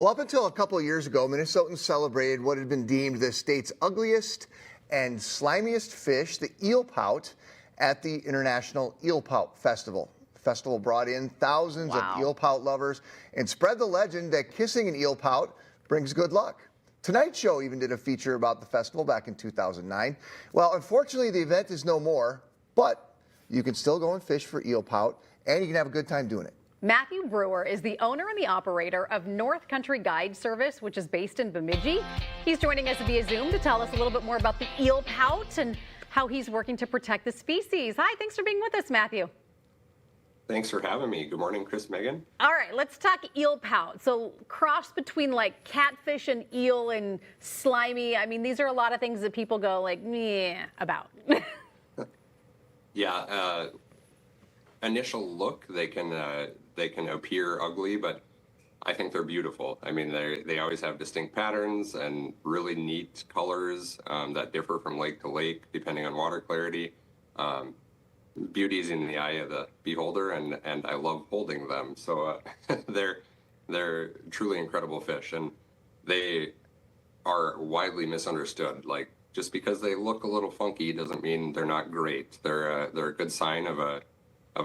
Well, up until a couple of years ago, Minnesotans celebrated what had been deemed the state's ugliest and slimiest fish, the eel pout, at the International Eel Pout Festival. The festival brought in thousands of eel pout lovers and spread the legend that kissing an eel pout brings good luck. Tonight Show even did a feature about the festival back in 2009. Well, unfortunately, the event is no more, but you can still go and fish for eel pout, and you can have a good time doing it. Matthew Brewer is the owner and the operator of North Country Guide Service, which is based in Bemidji. He's joining us via Zoom to tell us a little bit more about the eel pout and how he's working to protect the species. Hi, thanks for being with us, Matthew. Thanks for having me. Good morning, Chris, Megan. All right, let's talk eel pout. So cross between like catfish and eel and slimy. I mean, these are a lot of things that people go like, meh, about. Yeah, initial look, they can appear ugly, but I think they're beautiful. I mean, they always have distinct patterns and really neat colors that differ from lake to lake depending on water clarity. Beauty's in the eye of the beholder, and I love holding them. So they're truly incredible fish, and they are widely misunderstood. Like, just because they look a little funky doesn't mean they're not great. They're a good sign of a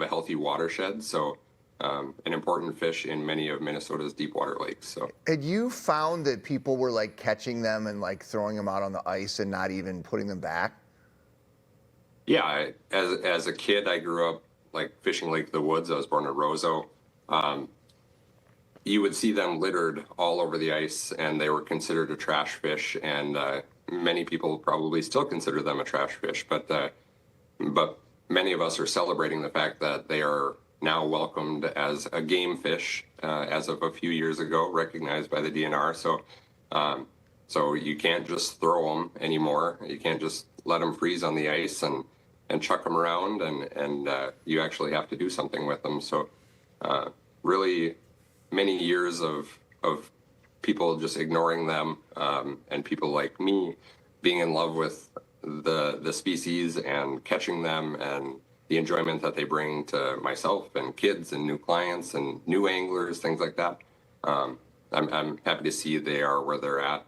healthy watershed. So an important fish in many of Minnesota's deep water lakes. So had you found that people were like catching them and like throwing them out on the ice and not even putting them back? Yeah, as a kid, I grew up like fishing Lake of the Woods. I was born in Roseau. You would see them littered all over the ice, and they were considered a trash fish. And many people probably still consider them a trash fish. But many of us are celebrating the fact that they are now welcomed as a game fish as of a few years ago, recognized by the DNR. So you can't just throw them anymore. You can't just let them freeze on the ice and chuck them around, and you actually have to do something with them. So really many years of people just ignoring them, and people like me being in love with the species and catching them and the enjoyment that they bring to myself and kids and new clients and new anglers, things like that. I'm happy to see they are where they're at,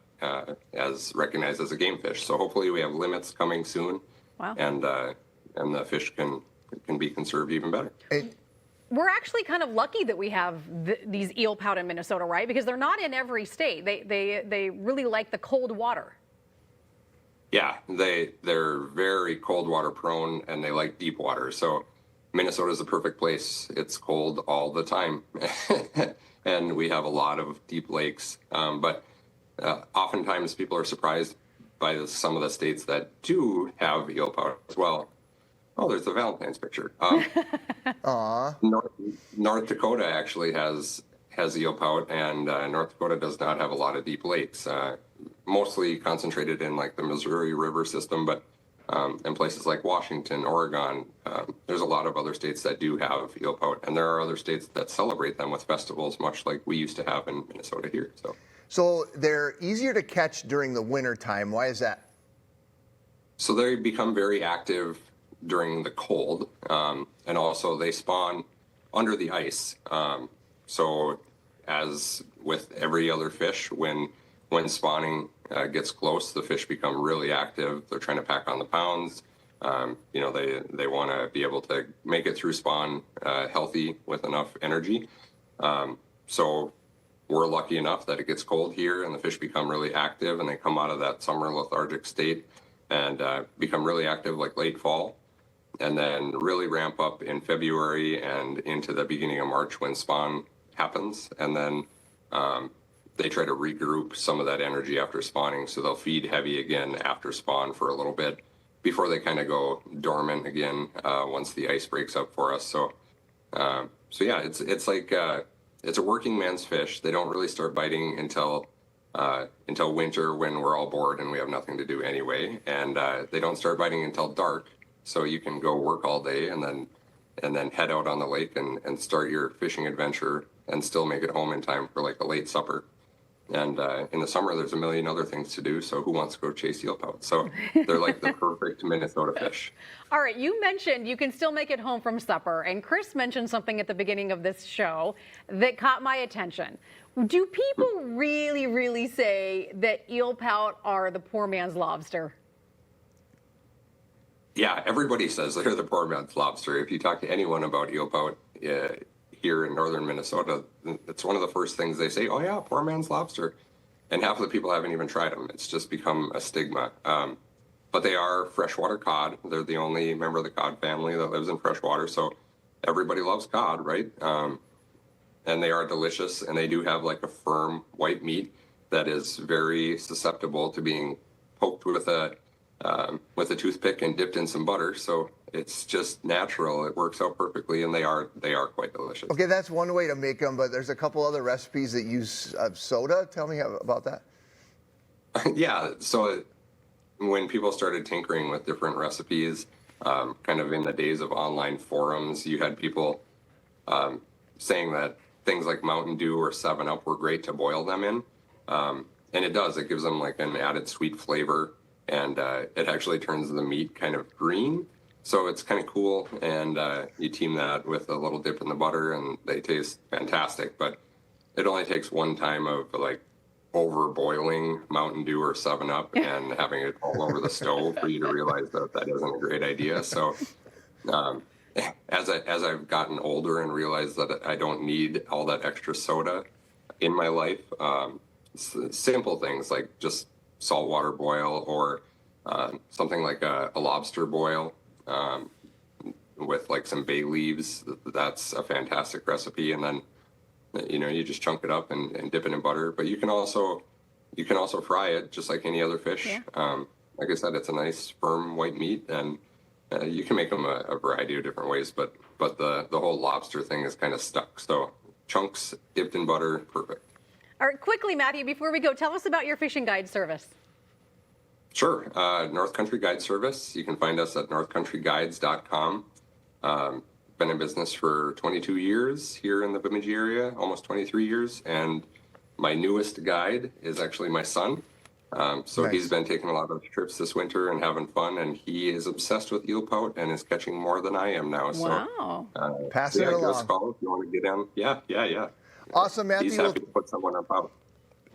as recognized as a game fish. So hopefully we have limits coming soon. Wow. And the fish can be conserved even better. We're actually kind of lucky that we have these eel pout in Minnesota, right? Because they're not in every state. They really like the cold water. Yeah, they're very cold water prone, and they like deep water. So Minnesota is the perfect place. It's cold all the time, and we have a lot of deep lakes. But oftentimes people are surprised by some of the states that do have eel pout as well. Oh, there's the Valentine's picture. North Dakota actually has eel pout, and North Dakota does not have a lot of deep lakes. Mostly concentrated in like the Missouri River system, but in places like Washington, Oregon, there's a lot of other states that do have eel pout, and there are other states that celebrate them with festivals, much like we used to have in Minnesota here. So they're easier to catch during the winter time. Why is that? So they become very active during the cold, and also they spawn under the ice. So as with every other fish, when spawning gets close, the fish become really active. They're trying to pack on the pounds. They want to be able to make it through spawn healthy with enough energy. So we're lucky enough that it gets cold here and the fish become really active, and they come out of that summer lethargic state and become really active like late fall, and then really ramp up in February and into the beginning of March when spawn happens. And then they try to regroup some of that energy after spawning, so they'll feed heavy again after spawn for a little bit before they kind of go dormant again once the ice breaks up for us. So yeah, it's like it's a working man's fish. They don't really start biting until winter, when we're all bored and we have nothing to do anyway, and they don't start biting until dark. So you can go work all day and then head out on the lake and start your fishing adventure and still make it home in time for like a late supper. And in the summer, there's a million other things to do. So who wants to go chase eel pout? So they're like the perfect Minnesota fish. All right, you mentioned you can still make it home from supper, and Chris mentioned something at the beginning of this show that caught my attention. Do people really, really say that eel pout are the poor man's lobster? Yeah, everybody says they're the poor man's lobster. If you talk to anyone about eel pout here in northern Minnesota, it's one of the first things they say. Oh yeah, poor man's lobster, and half of the people haven't even tried them. It's just become a stigma. But they are freshwater cod. They're the only member of the cod family that lives in freshwater, so everybody loves cod, right? And they are delicious, and they do have like a firm white meat that is very susceptible to being poked with a toothpick and dipped in some butter. So it's just natural. It works out perfectly, and they are quite delicious. Okay, that's one way to make them, but there's a couple other recipes that use soda. Tell me about that. Yeah, so when people started tinkering with different recipes, kind of in the days of online forums, you had people saying that things like Mountain Dew or 7-Up were great to boil them in. And it does. It gives them like an added sweet flavor, and it actually turns the meat kind of green. So it's kind of cool, and you team that with a little dip in the butter, and they taste fantastic. But it only takes one time of like over boiling Mountain Dew or 7-Up and having it all over the stove for you to realize that that isn't a great idea. So as I've gotten older and realized that I don't need all that extra soda in my life, simple things like just saltwater boil or something like a lobster boil with like some bay leaves. That's a fantastic recipe. And then you just chunk it up and dip it in butter. But you can also fry it just like any other fish. Yeah. Like I said, it's a nice firm white meat, and you can make them a variety of different ways. But the whole lobster thing is kind of stuck. So chunks dipped in butter, perfect. All right, quickly, Matthew, before we go, tell us about your fishing guide service. Sure. North Country Guide Service. You can find us at northcountryguides.com. Been in business for 22 years here in the Bemidji area, almost 23 years. And my newest guide is actually my son. So Nice. He's been taking a lot of trips this winter and having fun, and he is obsessed with eel pout and is catching more than I am now. Wow. So Passing it give us a along. call if you want to get in. Yeah. Awesome, Matthew. He's happy to put someone on pout.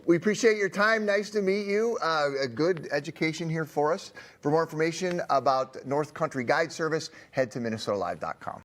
We appreciate your time. Nice to meet you. A good education here for us. For more information about North Country Guide Service, head to minnesotalive.com.